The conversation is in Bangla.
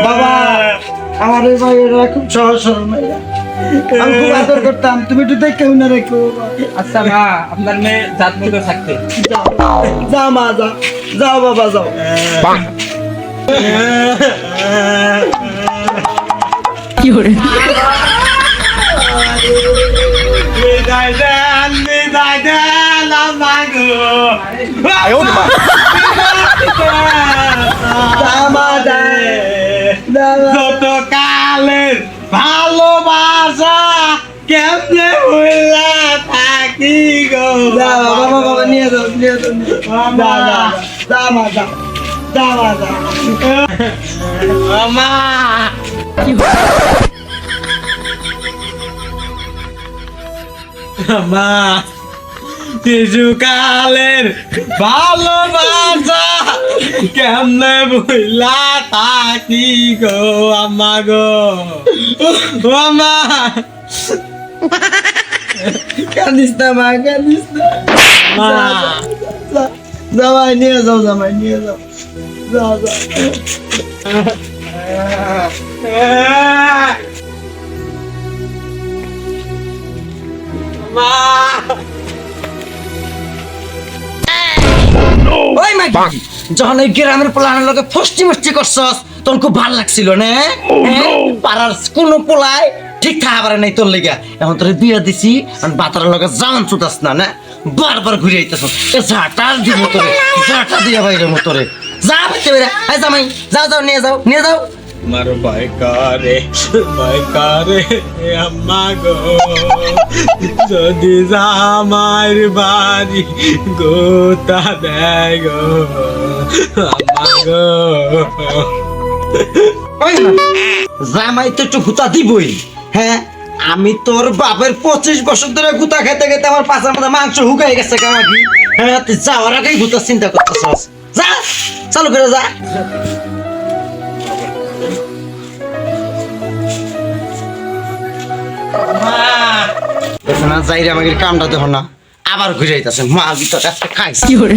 বাবা আমার এই ভাইয়েরা খুব সহজ সরল মেয়েরা, আমি খুব আদর করতাম, তুমি একটু দেখে না রেখো। আচ্ছা মা, আপনার মেয়ে জাত মতো থাকতে। যাও মা, যাও যাও বাবা যাও। কি করে বিদায় দেন আমাগো। যত কালের ভালোবাসা কেমনে হইলা থাকি গো। বাবা বাবা নিয়ে যাও, নিয়ে যাও, মামা। যাও মা, যাও যাও মা, যাও। মামা মা, শিশুকালের ভালোবাসা কেমনে ভুলা থাকি গো আমা গো। মামা কাঁদিস না মা, কাঁদিস না। মা জামাই নিয়ে যাও, জামাই নিয়ে যাও, যাও যাও। মা ওই মাগি, যখন এই গ্রামের পোলানের লগে ফষ্টি মষ্টি করছস তখন খুব ভালো লাগছিল না? পাড়ার কোনো পোলায় ঠিক থাকা পারে নাই তোর লেগা। এখন তোর বিয়া দিছি, বাতার লগে জান চুদাস না, না বারবার ঘুরে আইতাছ। ঝাঁটার দিব তোরে, ঝাঁটা দিয়া বাইরে মতরে যা বাইতে বেরা। এই জামাই যাও যাও, নিয়ে যাও, নিয়ে যাও। আমার ভয় করে আম্মা গো, যদি জামাইর বাড়ি গোতা দেয় গো আম্মা গো। ওই না, জামাই তো একটু গুতা দিবই। হ্যাঁ, আমি তোর বাপের 25 বছর ধরে গুতা খেতে খেতে আমার পাছার মধ্যে মাংস হুকাই গেছে কামাকি। হ্যাঁ, তুই যাওয়ার আগেই গুতা চিন্তা করতেছস। যা চালু করে যা। দেখো না, যাইরে আমাকে কামটা দেখো না, আবার ঘুরে আইতাছে। মা ভিতরে একটা খাইছে। কি করে